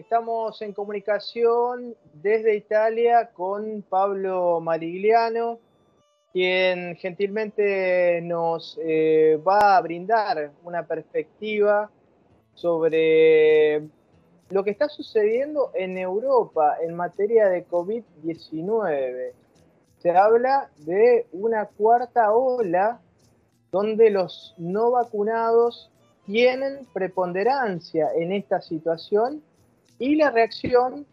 estamos en comunicación desde Italia con Pablo Marigliano, quien gentilmente nos va a brindar una perspectiva sobre lo que está sucediendo en Europa en materia de COVID-19. Se habla de una cuarta ola donde los no vacunados tienen preponderancia en esta situación y la reacción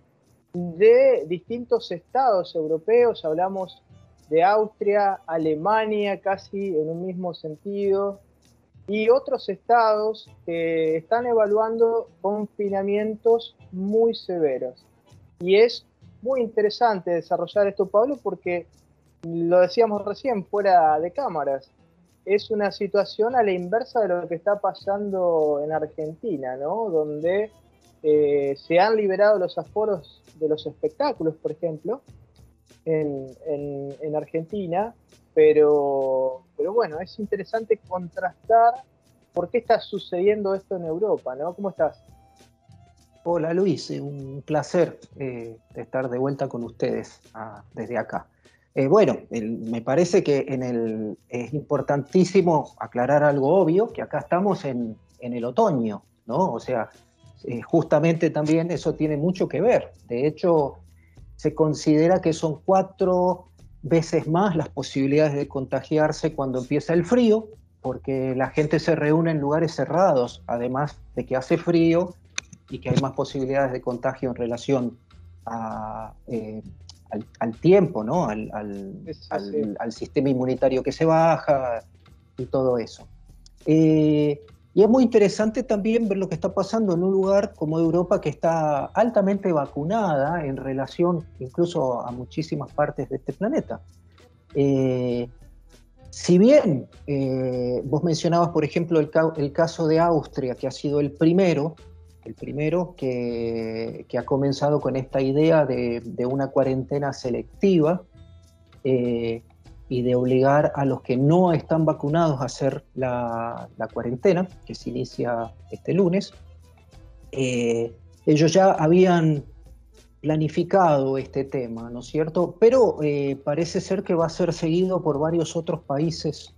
de distintos estados europeos, hablamos de Austria, Alemania, casi en un mismo sentido, y otros estados que están evaluando confinamientos muy severos. Y es muy interesante desarrollar esto, Pablo, porque lo decíamos recién, fuera de cámaras, es una situación a la inversa de lo que está pasando en Argentina, ¿no? Donde se han liberado los aforos de los espectáculos, por ejemplo, en Argentina, pero bueno, es interesante contrastar por qué está sucediendo esto en Europa, ¿no? ¿Cómo estás? Hola Luis, un placer estar de vuelta con ustedes desde acá. Me parece que es importantísimo aclarar algo obvio, que acá estamos en el otoño, ¿no? O sea, justamente también eso tiene mucho que ver. De hecho, se considera que son 4 veces más las posibilidades de contagiarse cuando empieza el frío, porque la gente se reúne en lugares cerrados, además de que hace frío y que hay más posibilidades de contagio en relación al tiempo, ¿no? Al sistema inmunitario que se baja y todo eso. Y es muy interesante también ver lo que está pasando en un lugar como Europa, que está altamente vacunada en relación incluso a muchísimas partes de este planeta. Si bien vos mencionabas, por ejemplo, el caso de Austria, que ha sido el primero que ha comenzado con esta idea de una cuarentena selectiva y de obligar a los que no están vacunados a hacer la cuarentena, que se inicia este lunes. Ellos ya habían planificado este tema, ¿no es cierto? Pero parece ser que va a ser seguido por varios otros países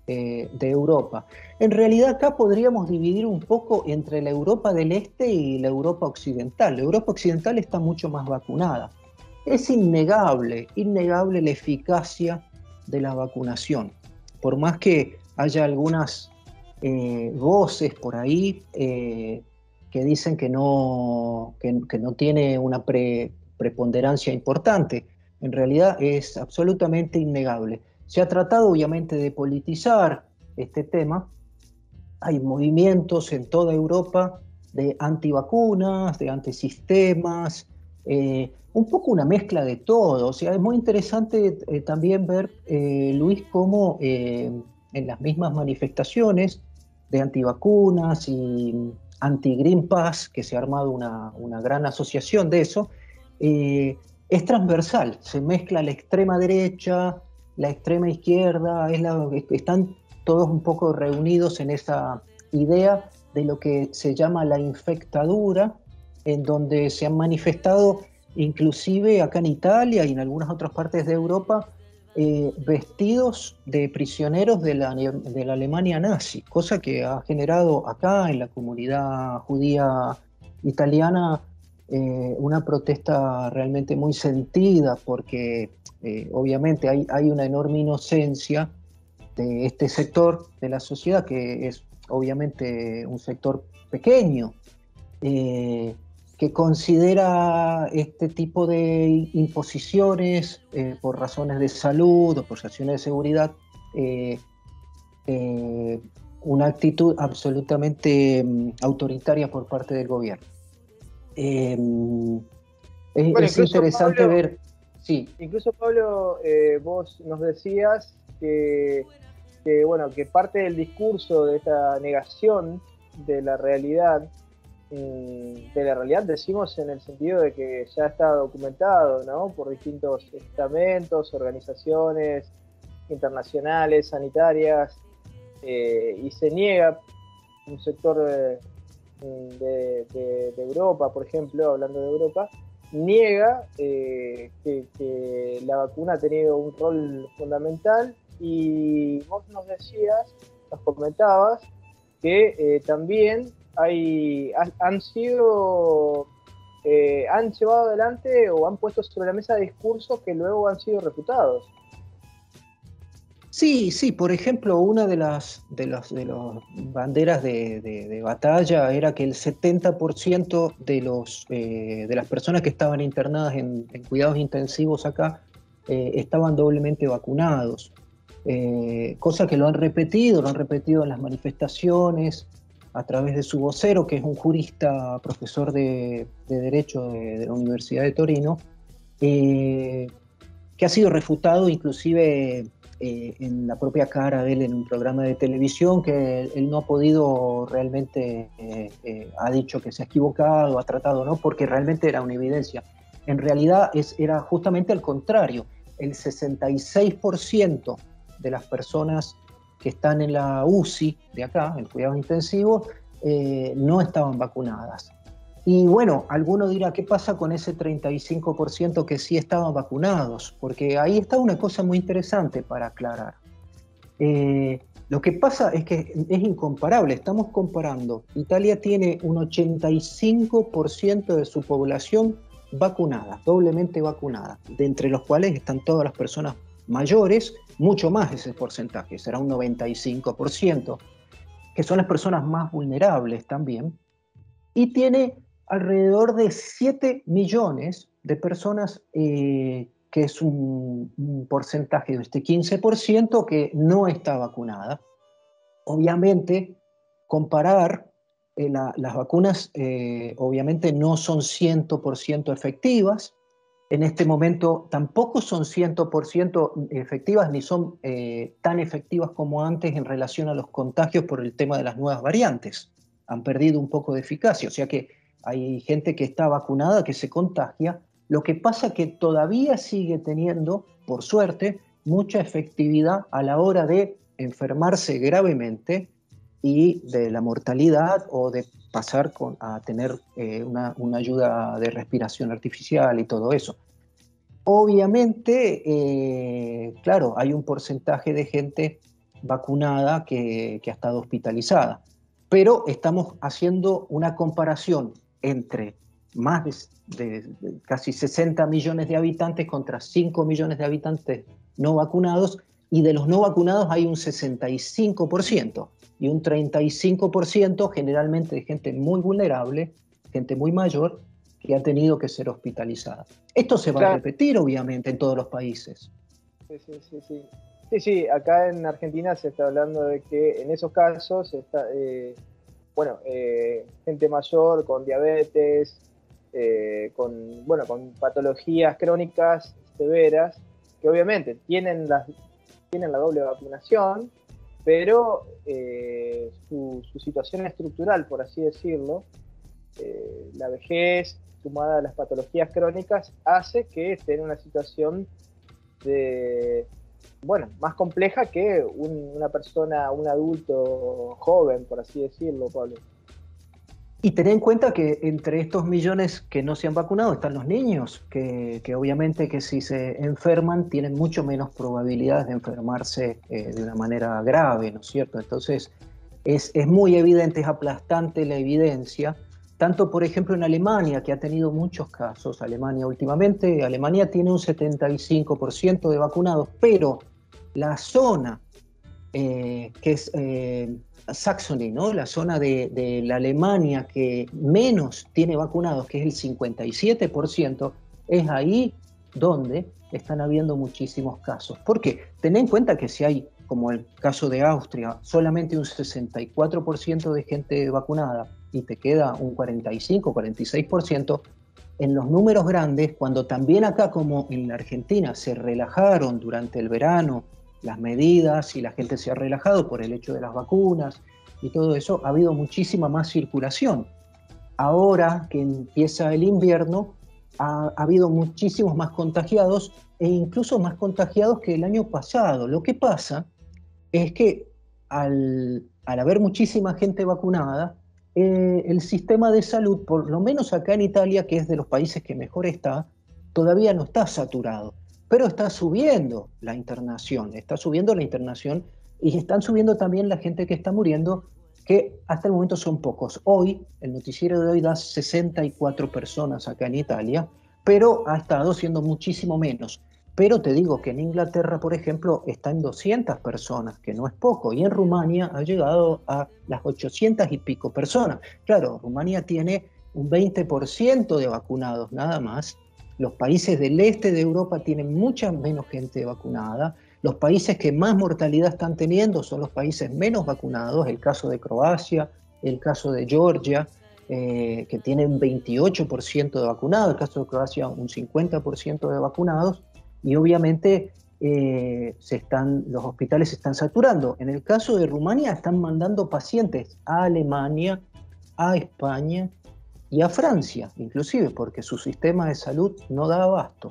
de Europa. En realidad acá podríamos dividir un poco entre la Europa del Este y la Europa Occidental. La Europa Occidental está mucho más vacunada. Es innegable la eficacia de la vacunación. Por más que haya algunas voces por ahí que dicen que no tiene una preponderancia importante, en realidad es absolutamente innegable. Se ha tratado obviamente de politizar este tema. Hay movimientos en toda Europa de antivacunas, de antisistemas, un poco una mezcla de todo. O sea, es muy interesante también ver, Luis, cómo en las mismas manifestaciones de antivacunas y anti-Green Pass, que se ha armado una gran asociación de eso, es transversal. Se mezcla la extrema derecha, la extrema izquierda, están todos un poco reunidos en esa idea de lo que se llama la infectadura, en donde se han manifestado, inclusive acá en Italia y en algunas otras partes de Europa, vestidos de prisioneros de la Alemania nazi, cosa que ha generado acá en la comunidad judía italiana una protesta realmente muy sentida, porque obviamente hay una enorme inocencia de este sector de la sociedad, que es obviamente un sector pequeño, que considera este tipo de imposiciones por razones de salud o por razones de seguridad una actitud absolutamente autoritaria por parte del gobierno. Es interesante Pablo, ver. Sí. Incluso, Pablo, vos nos decías bueno, que parte del discurso de esta negación de la realidad decimos en el sentido de que ya está documentado, ¿no? Por distintos estamentos, organizaciones internacionales, sanitarias, y se niega un sector de Europa, por ejemplo, hablando de Europa, niega que la vacuna ha tenido un rol fundamental, y vos nos decías, nos comentabas, que también han llevado adelante o han puesto sobre la mesa discursos que luego han sido refutados. Sí, sí, por ejemplo, una de las banderas de batalla era que el 70% de las personas que estaban internadas en cuidados intensivos acá estaban doblemente vacunados. Cosa que lo han repetido en las manifestaciones, a través de su vocero, que es un jurista, profesor de Derecho de la Universidad de Torino, que ha sido refutado inclusive en la propia cara de él en un programa de televisión, que él no ha podido realmente, ha dicho que se ha equivocado, ha tratado, ¿no? Porque realmente era una evidencia. En realidad era justamente al contrario. El 66% de las personas que están en la UCI de acá, en cuidados intensivos, no estaban vacunadas. Y bueno, alguno dirá, ¿qué pasa con ese 35% que sí estaban vacunados? Porque ahí está una cosa muy interesante para aclarar. Lo que pasa es que es incomparable, estamos comparando. Italia tiene un 85% de su población vacunada, doblemente vacunada, de entre los cuales están todas las personas mayores, mucho más ese porcentaje, será un 95%, que son las personas más vulnerables también, y tiene alrededor de 7 millones de personas, que es un porcentaje de este 15% que no está vacunada. Obviamente, comparar las vacunas, obviamente no son 100% efectivas. En este momento tampoco son 100% efectivas, ni son tan efectivas como antes en relación a los contagios por el tema de las nuevas variantes. Han perdido un poco de eficacia, o sea que hay gente que está vacunada que se contagia. Lo que pasa es que todavía sigue teniendo, por suerte, mucha efectividad a la hora de enfermarse gravemente y de la mortalidad o de pasar a tener una ayuda de respiración artificial y todo eso. Obviamente, claro, hay un porcentaje de gente vacunada que ha estado hospitalizada, pero estamos haciendo una comparación entre más de casi 60 millones de habitantes contra 5 millones de habitantes no vacunados, y de los no vacunados hay un 65% y un 35% generalmente de gente muy vulnerable, gente muy mayor, que ha tenido que ser hospitalizada. Esto se va a repetir, obviamente, en todos los países. Sí, acá en Argentina se está hablando de que en esos casos está, gente mayor con diabetes, con patologías crónicas severas, que obviamente tienen la doble vacunación, pero su situación estructural, por así decirlo, la vejez sumada a las patologías crónicas, hace que esté en una situación más compleja que una persona, un adulto joven, por así decirlo, Pablo. Y ten en cuenta que entre estos millones que no se han vacunado están los niños, que obviamente que si se enferman tienen mucho menos probabilidades de enfermarse de una manera grave, ¿no es cierto? Entonces es muy evidente, es aplastante la evidencia, tanto por ejemplo en Alemania, que ha tenido muchos casos. Alemania tiene un 75% de vacunados, pero la zona que es Saxony, ¿no? La zona de la Alemania que menos tiene vacunados, que es el 57%, es ahí donde están habiendo muchísimos casos. ¿Por qué? Ten en cuenta que si hay, como el caso de Austria, solamente un 64% de gente vacunada y te queda un 45-46%, en los números grandes, cuando también acá como en la Argentina se relajaron durante el verano las medidas y la gente se ha relajado por el hecho de las vacunas y todo eso, ha habido muchísima más circulación. Ahora que empieza el invierno, ha habido muchísimos más contagiados, e incluso más contagiados que el año pasado. Lo que pasa es que al haber muchísima gente vacunada, el sistema de salud, por lo menos acá en Italia, que es de los países que mejor está, todavía no está saturado, pero está subiendo la internación y están subiendo también la gente que está muriendo, que hasta el momento son pocos. Hoy, el noticiero de hoy da 64 personas acá en Italia, pero ha estado siendo muchísimo menos. Pero te digo que en Inglaterra, por ejemplo, está en 200 personas, que no es poco, y en Rumania ha llegado a las 800 y pico personas. Claro, Rumania tiene un 20% de vacunados nada más. Los países del este de Europa tienen mucha menos gente vacunada. Los países que más mortalidad están teniendo son los países menos vacunados, el caso de Croacia, el caso de Georgia, que tienen 28% de vacunados, el caso de Croacia un 50% de vacunados, y obviamente los hospitales se están saturando. En el caso de Rumania están mandando pacientes a Alemania, a España y a Francia, inclusive, porque su sistema de salud no da abasto.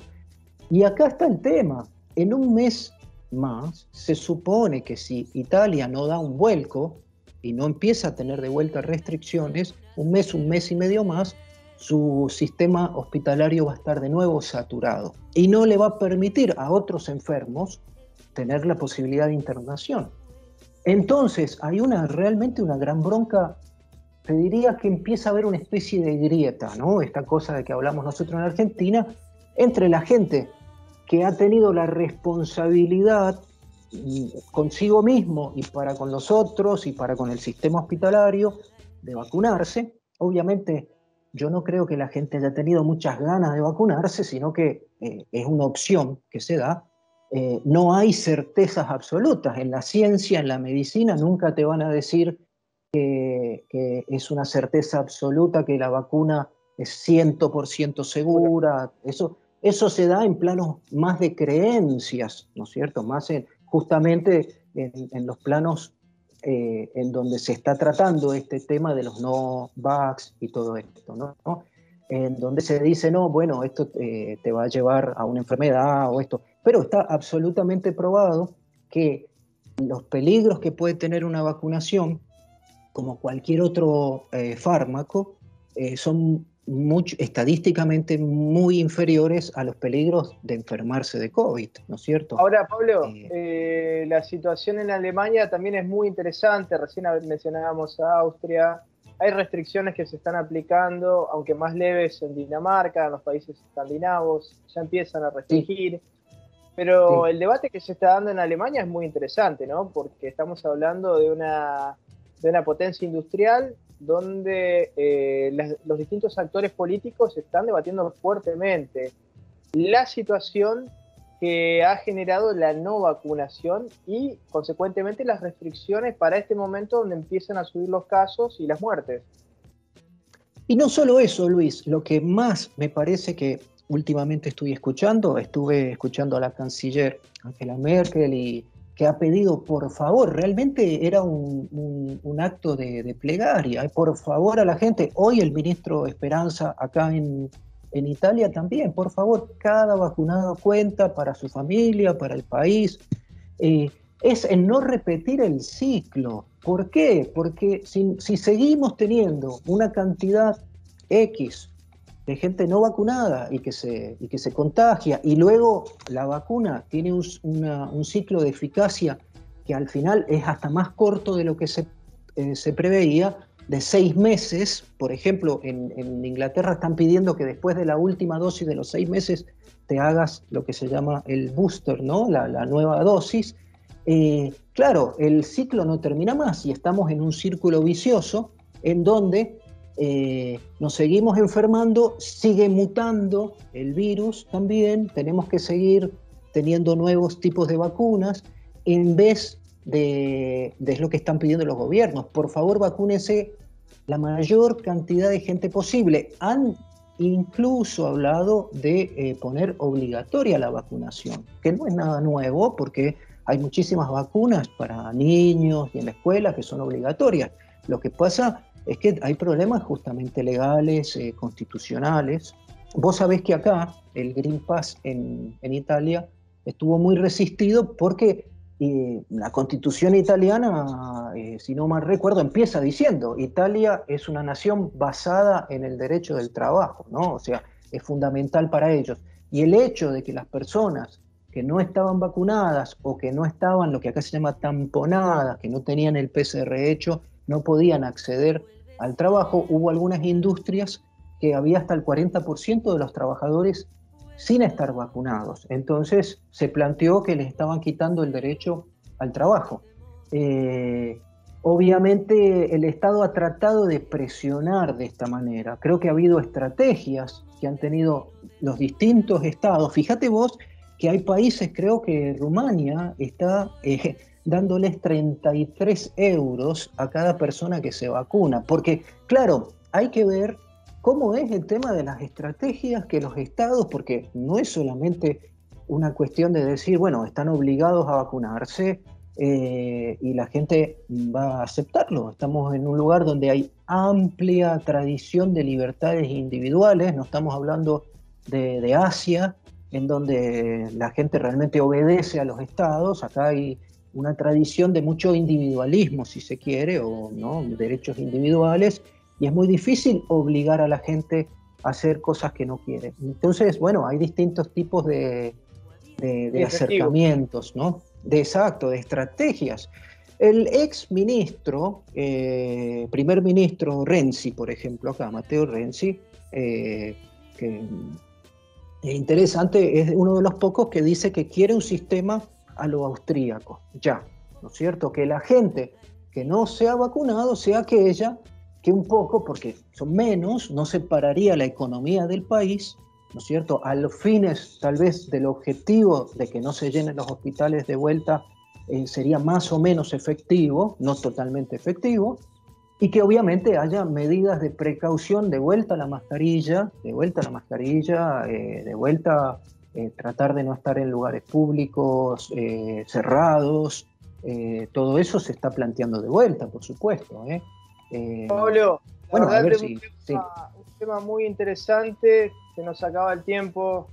Y acá está el tema. En un mes más, se supone que si Italia no da un vuelco y no empieza a tener de vuelta restricciones, un mes y medio más, su sistema hospitalario va a estar de nuevo saturado y no le va a permitir a otros enfermos tener la posibilidad de internación. Entonces hay realmente una gran bronca. Te diría que empieza a haber una especie de grieta, ¿no? Esta cosa de que hablamos nosotros en Argentina, entre la gente que ha tenido la responsabilidad consigo mismo y para con los otros y para con el sistema hospitalario de vacunarse. Obviamente yo no creo que la gente haya tenido muchas ganas de vacunarse, sino que es una opción que se da. No hay certezas absolutas. En la ciencia, en la medicina, nunca te van a decir que es una certeza absoluta que la vacuna es 100% segura. Eso se da en planos más de creencias, ¿no es cierto? Más justamente en los planos en donde se está tratando este tema de los no-vax y todo esto, ¿no? En donde se dice, no, bueno, esto te va a llevar a una enfermedad o esto, pero está absolutamente probado que los peligros que puede tener una vacunación, como cualquier otro fármaco, son estadísticamente muy inferiores a los peligros de enfermarse de COVID, ¿no es cierto? Ahora, Pablo, la situación en Alemania también es muy interesante. Recién mencionábamos a Austria. Hay restricciones que se están aplicando, aunque más leves en Dinamarca, en los países escandinavos, ya empiezan a restringir. Sí. Pero sí, el debate que se está dando en Alemania es muy interesante, ¿no? Porque estamos hablando de una potencia industrial donde los distintos actores políticos están debatiendo fuertemente la situación que ha generado la no vacunación y, consecuentemente, las restricciones para este momento donde empiezan a subir los casos y las muertes. Y no solo eso, Luis, lo que más me parece que últimamente estuve escuchando a la canciller Angela Merkel, y que ha pedido, por favor, realmente era un acto de plegaria, por favor a la gente. Hoy el ministro Speranza acá en Italia también, por favor, cada vacunado cuenta para su familia, para el país. Es en no repetir el ciclo. ¿Por qué? Porque si seguimos teniendo una cantidad X de gente no vacunada y que se contagia, y luego la vacuna tiene un ciclo de eficacia que al final es hasta más corto de lo que se preveía, de 6 meses, por ejemplo, en Inglaterra están pidiendo que después de la última dosis de los 6 meses te hagas lo que se llama el booster, ¿no? La nueva dosis. Claro, el ciclo no termina más y estamos en un círculo vicioso en donde nos seguimos enfermando, sigue mutando el virus también, tenemos que seguir teniendo nuevos tipos de vacunas en vez de lo que están pidiendo los gobiernos. Por favor, vacúnense la mayor cantidad de gente posible. Han incluso hablado de poner obligatoria la vacunación, que no es nada nuevo porque hay muchísimas vacunas para niños y en la escuela que son obligatorias. Lo que pasa es que hay problemas justamente legales, constitucionales. Vos sabés que acá el Green Pass en Italia estuvo muy resistido porque Y la Constitución italiana, si no mal recuerdo, empieza diciendo, Italia es una nación basada en el derecho del trabajo, ¿no? O sea, es fundamental para ellos. Y el hecho de que las personas que no estaban vacunadas o que no estaban, lo que acá se llama tamponadas, que no tenían el PCR hecho, no podían acceder al trabajo, hubo algunas industrias que había hasta el 40% de los trabajadores sin estar vacunados. Entonces se planteó que les estaban quitando el derecho al trabajo. Obviamente el Estado ha tratado de presionar de esta manera. Creo que ha habido estrategias que han tenido los distintos estados. Fíjate vos que hay países, creo que Rumania está dándoles 33 euros a cada persona que se vacuna. Porque, claro, hay que ver cómo es el tema de las estrategias que los estados, porque no es solamente una cuestión de decir, bueno, están obligados a vacunarse y la gente va a aceptarlo. Estamos en un lugar donde hay amplia tradición de libertades individuales, no estamos hablando de Asia, en donde la gente realmente obedece a los estados. Acá hay una tradición de mucho individualismo, si se quiere, o no, derechos individuales, y es muy difícil obligar a la gente a hacer cosas que no quiere. Entonces, bueno, hay distintos tipos de acercamientos, ¿no? Exacto, de estrategias. El ex ministro, primer ministro Renzi, por ejemplo, acá, Matteo Renzi, que es interesante, es uno de los pocos que dice que quiere un sistema a lo austríaco, ya, ¿no es cierto? Que la gente que no se ha vacunado sea aquella que un poco, porque son menos, no separaría la economía del país, ¿no es cierto? A los fines, tal vez, del objetivo de que no se llenen los hospitales de vuelta, sería más o menos efectivo, no totalmente efectivo, y que obviamente haya medidas de precaución, de vuelta a la mascarilla, tratar de no estar en lugares públicos, cerrados, todo eso se está planteando de vuelta, por supuesto. Pablo, bueno, verdad a ver es si... un tema muy interesante, se nos acaba el tiempo,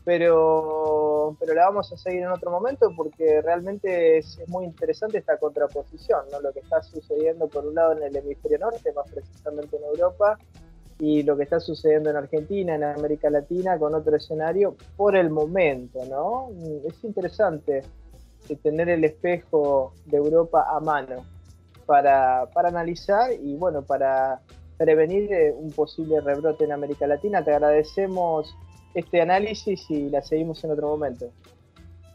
pero la vamos a seguir en otro momento porque realmente es muy interesante esta contraposición, ¿no? Lo que está sucediendo por un lado en el hemisferio norte, más precisamente en Europa, y lo que está sucediendo en Argentina, en América Latina, con otro escenario por el momento, ¿no? Es interesante tener el espejo de Europa a mano para analizar y, bueno, para prevenir un posible rebrote en América Latina. Te agradecemos este análisis y la seguimos en otro momento.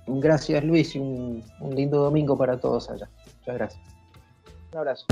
Gracias, Luis, y un lindo domingo para todos allá. Muchas gracias. Un abrazo.